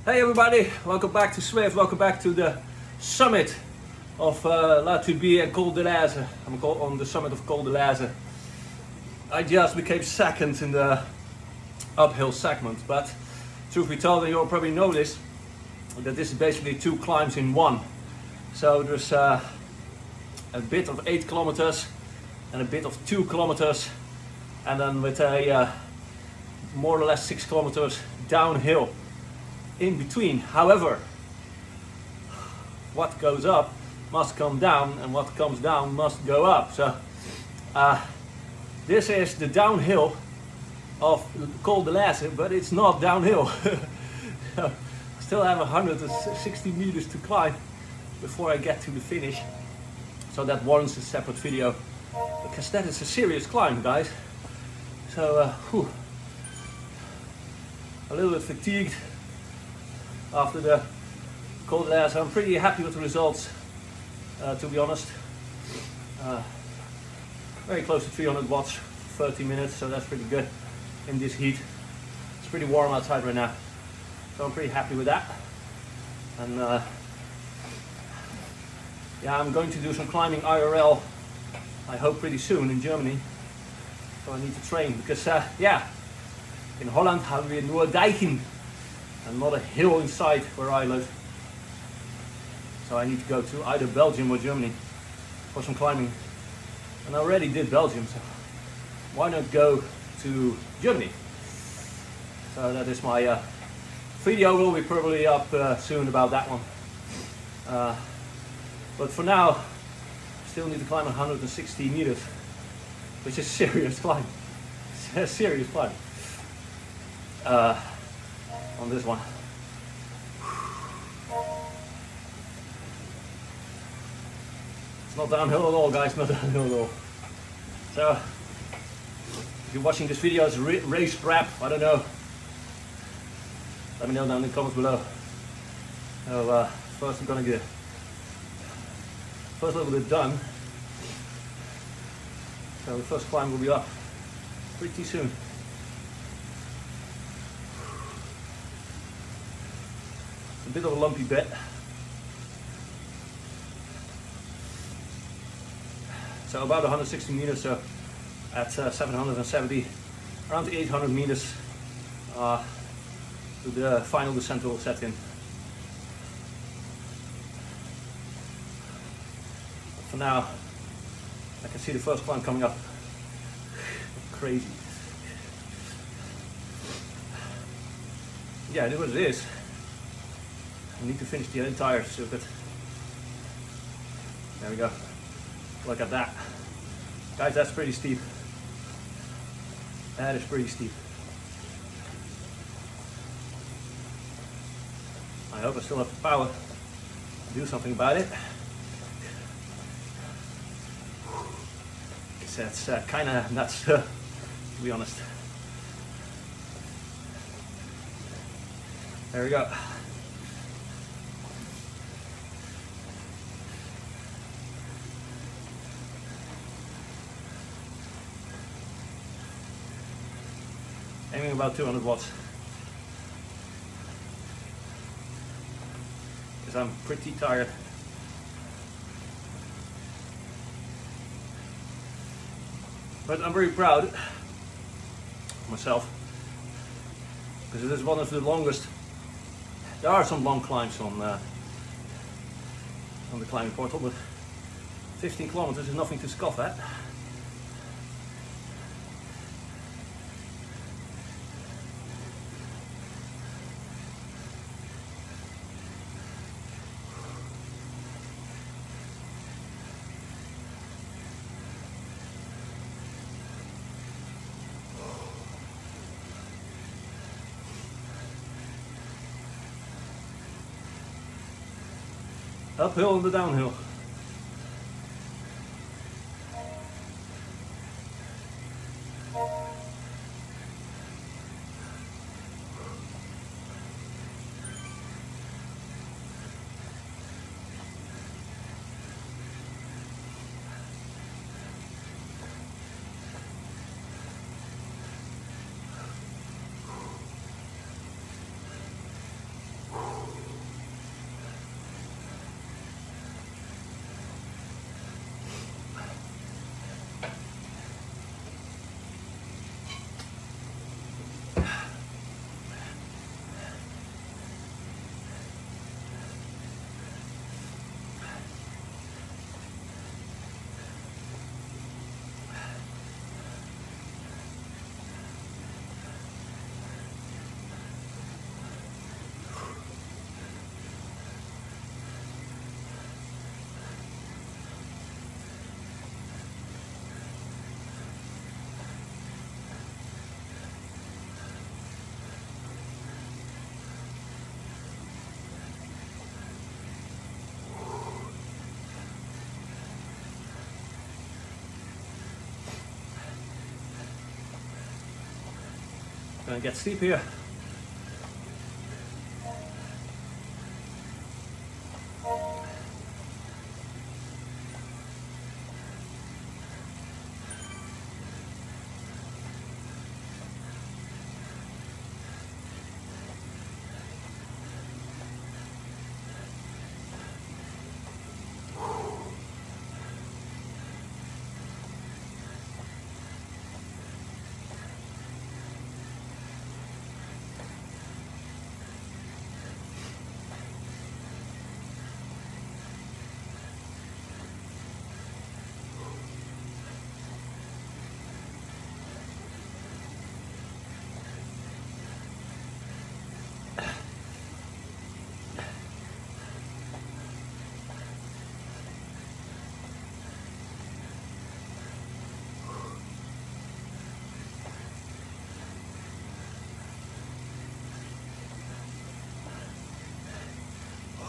Hey everybody, welcome back to Zwift, welcome back to the summit of La Turbie and Col de l'Aise. I'm on the summit of Col de l'Aise. I just became second in the uphill segment, but truth be told, and you'll probably notice that this is basically two climbs in one. So there's a bit of 8 kilometers and a bit of 2 kilometers, and then with a more or less 6 kilometers downhill in between. However, what goes up must come down, and what comes down must go up. So this is the downhill of Col de l'Aise, but it's not downhill. I still have 160 meters to climb before I get to the finish, so that warrants a separate video, because that is a serious climb, guys. So a little bit fatigued after the Col de l'Aise. I'm pretty happy with the results, to be honest. Very close to 300 watts, 30 minutes, so that's pretty good in this heat. It's pretty warm outside right now, so I'm pretty happy with that. And yeah, I'm going to do some climbing IRL, I hope pretty soon, in Germany. So I need to train, because yeah, in Holland have we nur dijken and not a hill inside where I live. So I need to go to either Belgium or Germany for some climbing. And I already did Belgium, so why not go to Germany? So that is my video. Will be probably up soon about that one. But for now, still need to climb 160 meters, which is a serious climb. It's a serious climb. On this one. It's not downhill at all, guys, not downhill at all. So, if you're watching this video as race prep, I don't know, let me know down in the comments below. So, first I'm gonna get first little bit done. So the first climb will be up pretty soon. A bit of a lumpy bit. So about 160 meters, so at 770, around 800 meters to the final descent will set in. But for now, I can see the first climb coming up. Crazy. Yeah, it is what it is. I need to finish the entire circuit. There we go. Look at that. Guys, that's pretty steep. That is pretty steep. I hope I still have the power to do something about it. That's kind of nuts, to be honest. There we go. Aiming about 200 watts. Because I'm pretty tired. But I'm very proud of myself, because it is one of the longest. There are some long climbs on the climbing portal, but 15 kilometers is nothing to scoff at. Uphill and the downhill. gonna get steep here.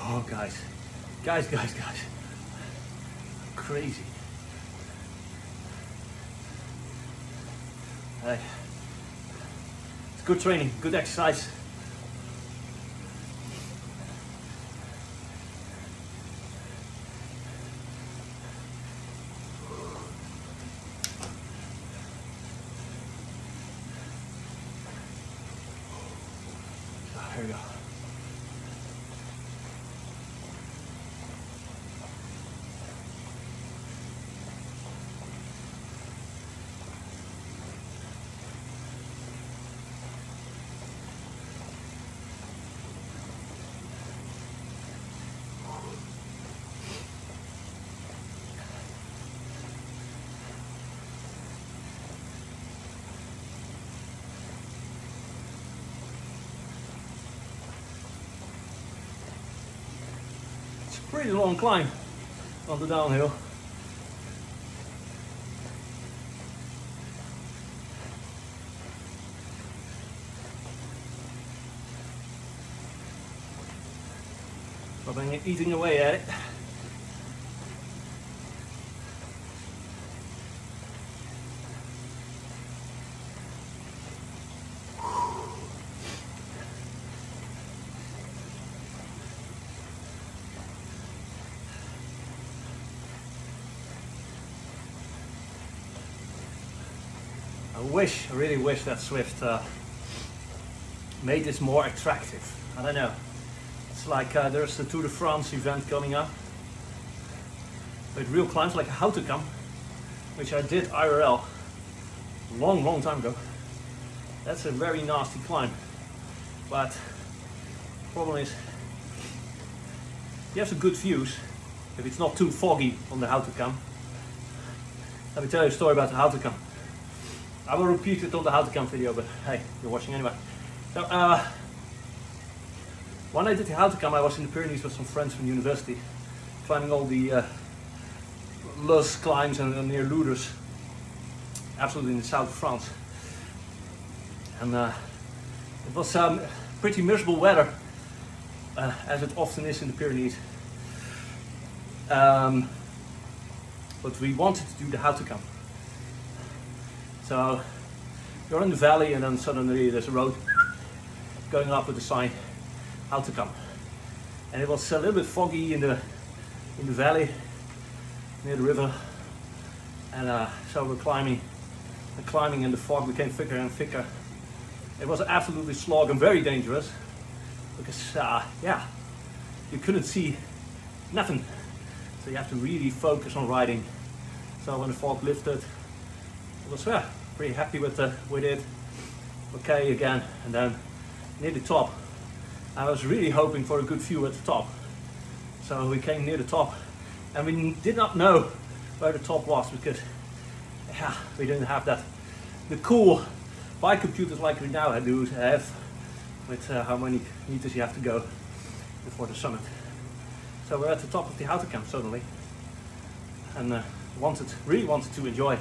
Oh guys, crazy. Hey, it's good training, good exercise. Here we go. Pretty long climb on the downhill. But I'm eating away at it. I really wish that Zwift made this more attractive. I don't know. It's like there's the Tour de France event coming up with real climbs like How to Come, which I did IRL long time ago. That's a very nasty climb, but the problem is you have some good views if it's not too foggy on the How to Come. Let me tell you a story about the How to Come. I will repeat it on the How to Come video, but hey, you're watching anyway. So, when I did the How to Come, I was in the Pyrenees with some friends from university, climbing all the Luz climbs and near Lourdes, absolutely in the south of France. And it was pretty miserable weather, as it often is in the Pyrenees. But we wanted to do the How to Come. So you're in the valley and then suddenly there's a road going up with a sign, How to Come. And it was a little bit foggy in the valley near the river. And so we're climbing and the fog became thicker and thicker. It was absolutely slog and very dangerous because yeah, you couldn't see nothing. So you have to really focus on riding. So when the fog lifted, I was pretty happy with it. Okay again, and then near the top, I was really hoping for a good view at the top. So we came near the top, and we did not know where the top was because we didn't have the cool bike computers like we now do have with how many meters you have to go before the summit. So we're at the top of the How to Come suddenly, and really wanted to enjoy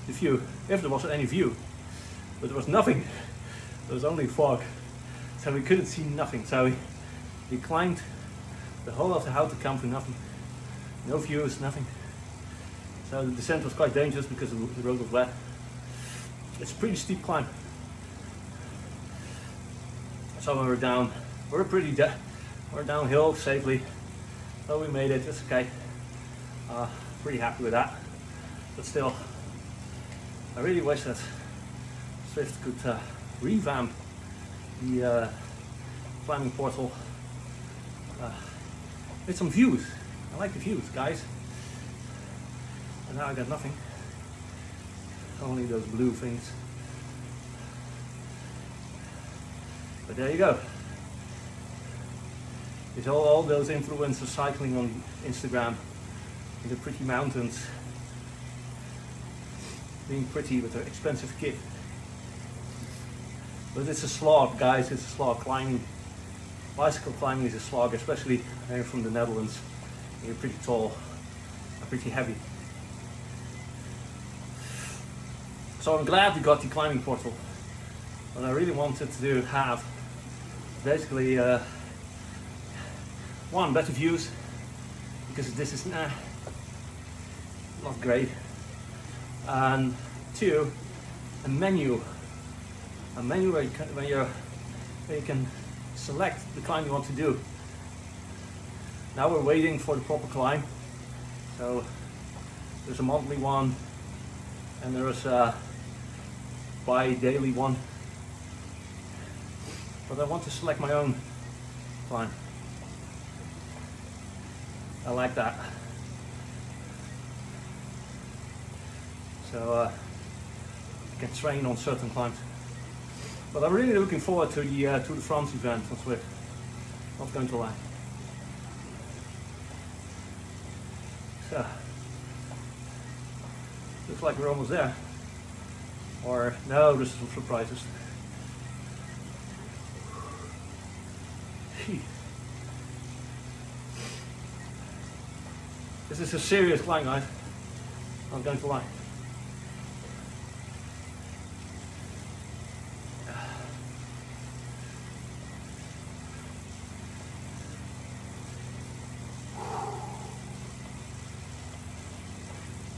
the view, if there was any view, but there was nothing. There was only fog, so we couldn't see nothing. So we climbed the whole of the How to Come for nothing, no views, nothing. So the descent was quite dangerous because the road was wet. It's a pretty steep climb. So we're downhill safely. So we made it. It's okay. Pretty happy with that. But still, I really wish that Zwift could revamp the climbing portal with some views. I like the views, guys. And now I got nothing. Only those blue things. But there you go. It's all those influencers cycling on Instagram in the pretty mountains, being pretty with their expensive kit. But it's a slog, guys. It's a slog. Climbing, bicycle climbing is a slog, especially when you're from the Netherlands. You're pretty tall and pretty heavy. So I'm glad we got the climbing portal. What I really wanted to have, basically, one, better views, because this is not great, and two, a menu where you can select the climb you want to do. Now we're waiting for the proper climb. So there's a monthly one, and there's a bi-daily one. But I want to select my own climb. I like that. So I can train on certain climbs. But I'm really looking forward to the Tour de France event on Zwift. Not going to lie. So looks like we're almost there. Or no, there's some surprises. This is a serious climb, guys. I'm going to lie.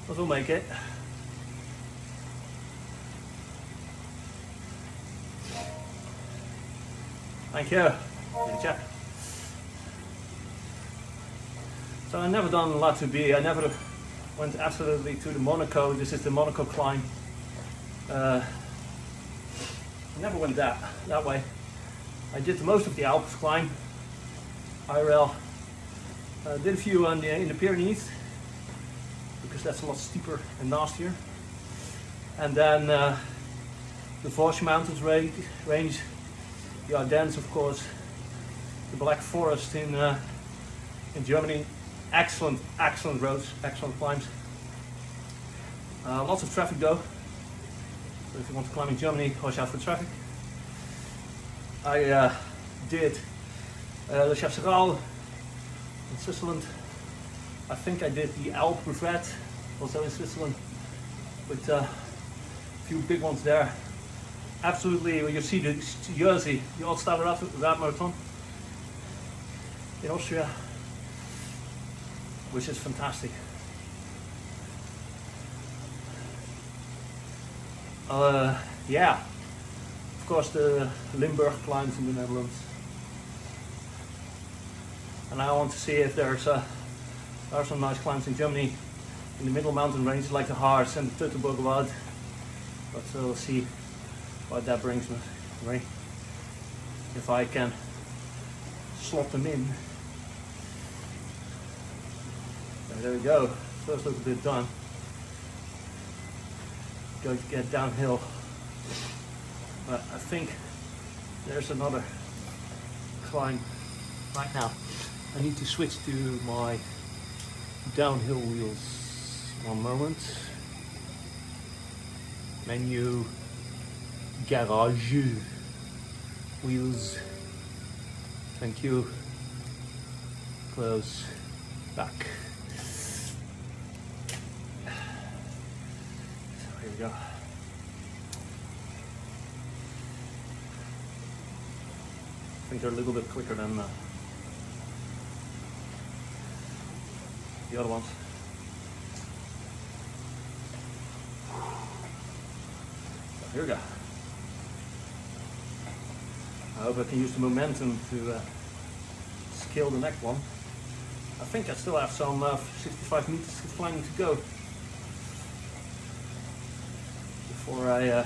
But we'll make it. Thank you. Good chap. So I've never done Watopia. I never went absolutely to the Monaco. This is the Monaco climb. I never went that way. I did most of the Alps climb, IRL. Did a few in the Pyrenees, because that's a lot steeper and nastier. And then the Vosges Mountains range, the Ardennes, of course, the Black Forest in Germany. Excellent roads, excellent climbs. Lots of traffic though. So if you want to climb in Germany, watch out for traffic. I did Le Chasseral in Switzerland. I think I did the Alpe Brevet, also in Switzerland, with a few big ones there. Absolutely, when you see the Jersey, the All-Star Rad Marathon in Austria, which is fantastic. Yeah, of course the Limburg climbs in the Netherlands. And I want to see if there are some nice climbs in Germany, in the middle mountain ranges like the Harz and the Teutoburger Wald. But we'll see what that brings me, right? If I can slot them in. There we go. First little bit done. Going to get downhill. But I think there's another climb right now. I need to switch to my downhill wheels. One moment. Menu. Garage. Wheels. Thank you. Close. Back. Here we go. I think they're a little bit quicker than the other ones. So here we go. I hope I can use the momentum to scale the next one. I think I still have some 65 meters of climbing to go before I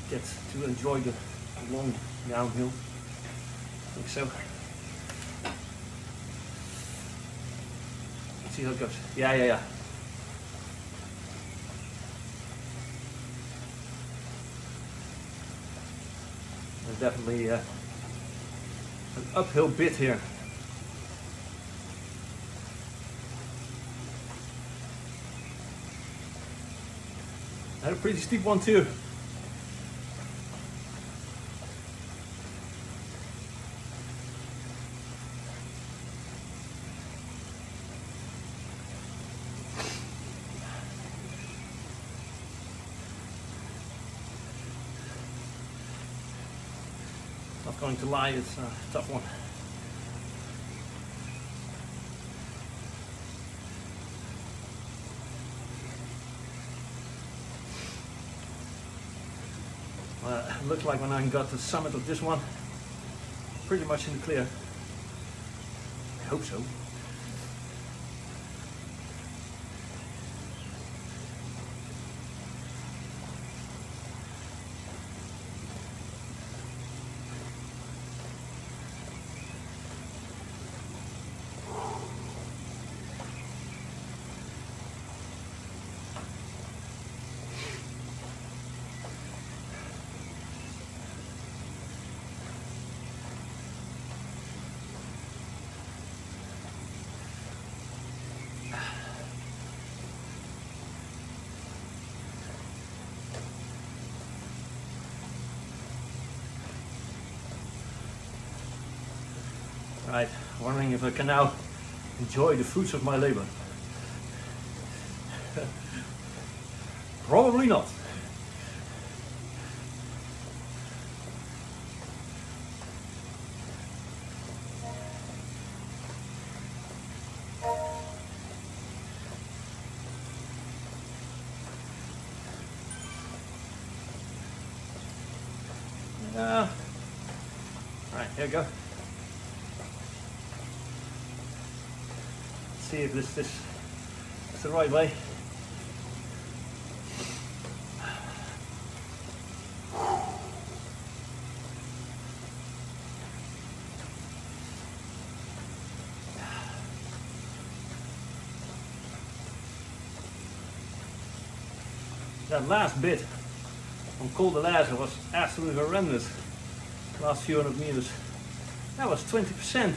get to enjoy the long downhill. I think so. Let's see how it goes. Yeah. There's definitely an uphill bit here. I had a pretty steep one too. Not going to lie, it's a tough one. It looks like when I got to the summit of this one, pretty much in the clear. I hope so. Right, wondering if I can now enjoy the fruits of my labor. Probably not. Right, here we go. See if this is the right way. That last bit on Col de Lazer was absolutely horrendous. Last few hundred meters. That was 20%.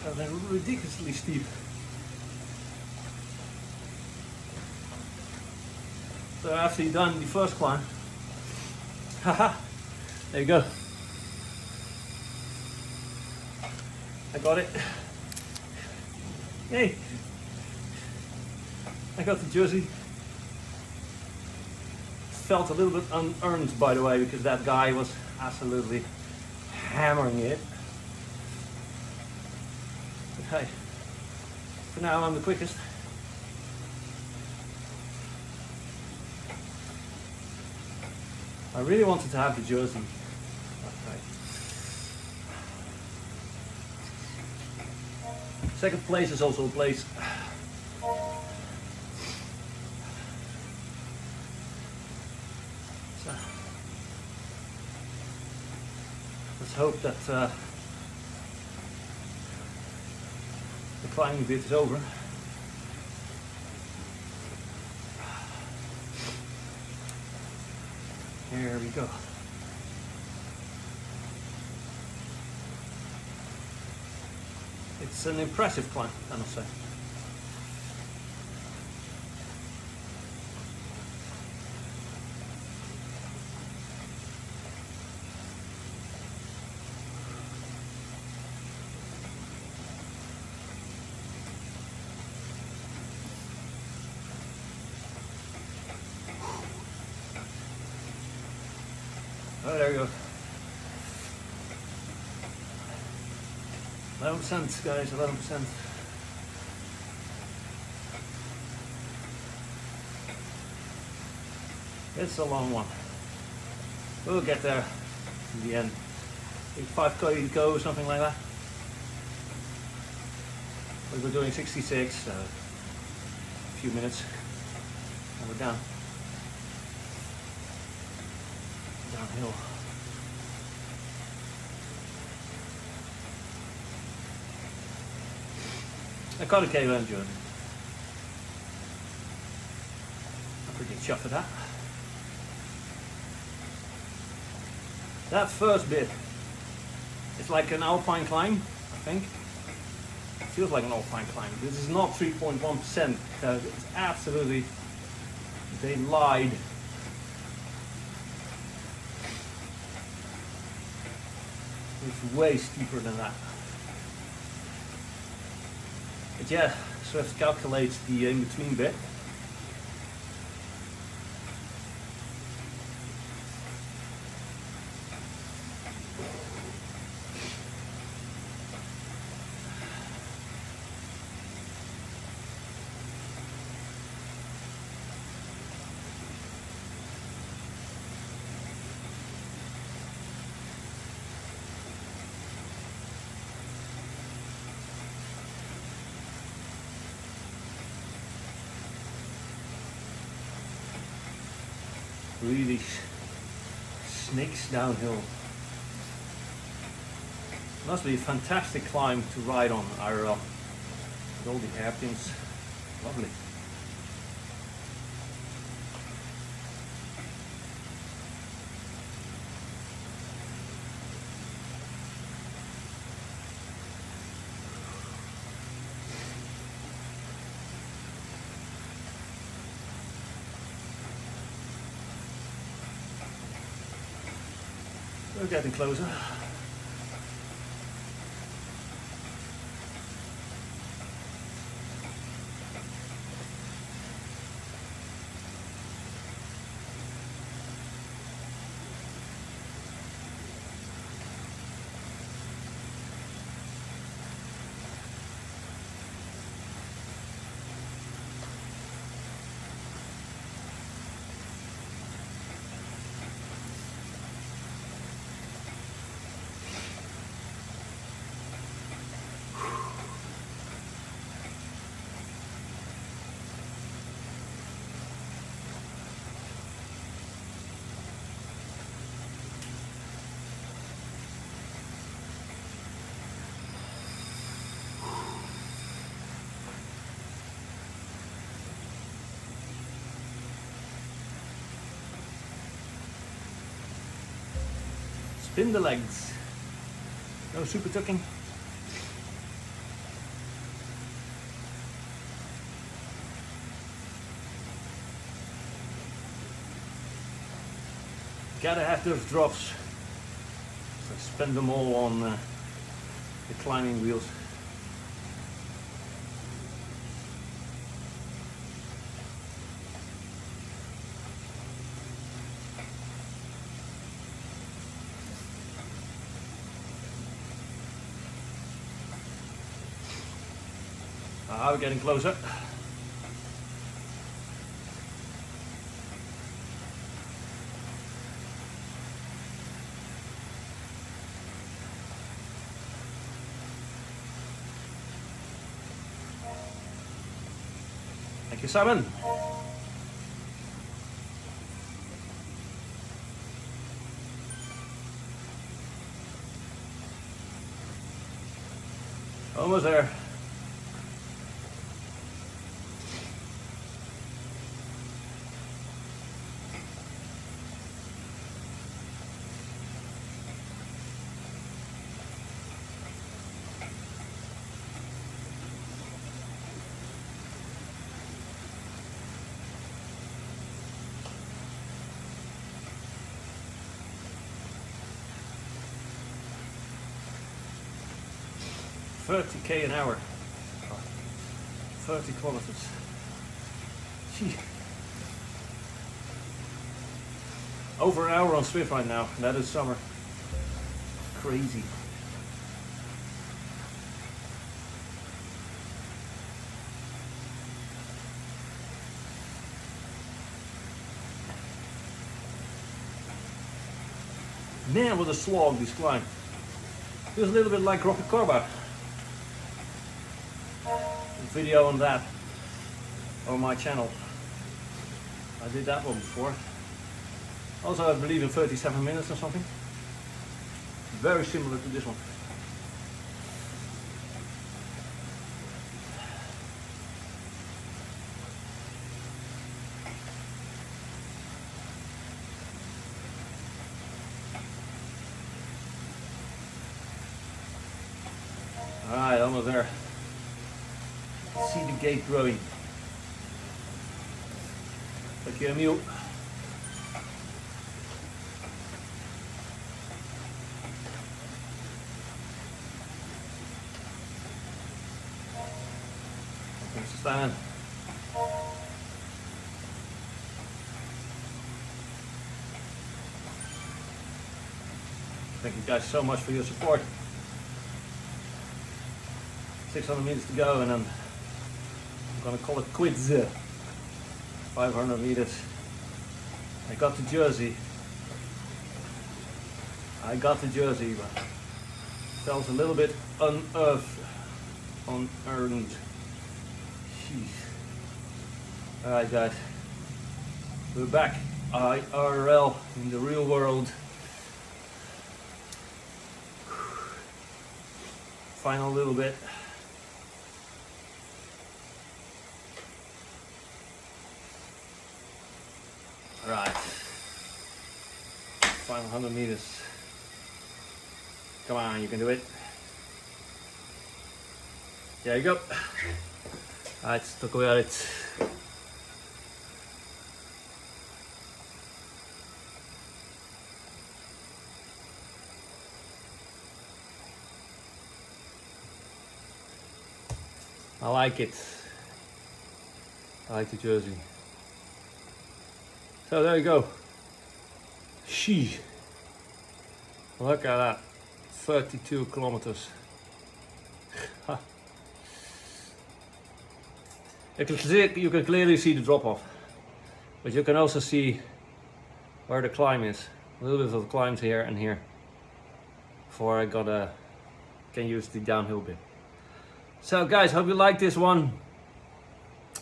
That was ridiculously steep. So after you've done the first climb, haha, there you go. I got it. Yay! I got the jersey. Felt a little bit unearned, by the way, because that guy was absolutely hammering it. But hey, for now I'm the quickest. I really wanted to have the jersey. Okay. Second place is also a place. So, let's hope that the climbing bit is over. Here we go. It's an impressive climb, I must say. Oh, there we go. 11%, guys, 11%. It's a long one. We'll get there in the end. 5k to go, something like that. But we're doing 66, a few minutes, and we're down. Downhill. I got a KLM journey. I'm pretty chuffed with that. That first bit, it's like an alpine climb, I think. It feels like an alpine climb. This is not 3.1%. It's absolutely, they lied. It's way steeper than that. But yeah, Zwift calculates the in-between bit. Really snakes downhill. Must be a fantastic climb to ride on IRL. With all the hairpins. Lovely. We're getting closer. Spin the legs. No super tucking. Gotta have those drops. So spend them all on the climbing wheels. We're getting closer. Thank you, Simon. Almost there. $30k an hour. 30 kilometers. Gee. Over an hour on Zwift right now. That is summer. Crazy. Man, what a slog this climb. Feels a little bit like Rocket Corba. Video on that on my channel. I did that one before. Also, I believe in 37 minutes or something. Very similar to this one. Alright, almost there. See the gate growing. Thank you, Emil. Thanks for standing. Thank you guys so much for your support. 600 meters to go, and then I'm gonna call it quits. 500 meters. I got the jersey. But felt a little bit unearned. Jeez. Alright guys, we're back. IRL in the real world. Final little bit. Right, final 100 meters. Come on, you can do it. There you go. Let's talk about it. I like it. I like the jersey. So there you go. Sheesh. Look at that. 32 kilometers. You can clearly see the drop off. But you can also see where the climb is. A little bit of the climbs here and here. Before I can use the downhill bit. So guys, hope you like this one.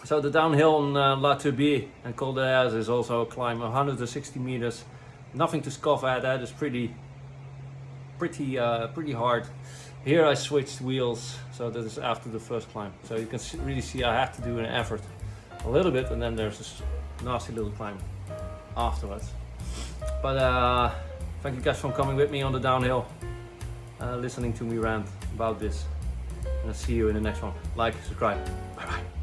So the downhill on La Turbie and Col de l'Az is also a climb, 160 meters. Nothing to scoff at. That is pretty hard. Here I switched wheels, so that is after the first climb. So you can really see I have to do an effort a little bit, and then there's this nasty little climb afterwards. But thank you guys for coming with me on the downhill, listening to me rant about this. And I'll see you in the next one. Like, subscribe. Bye bye.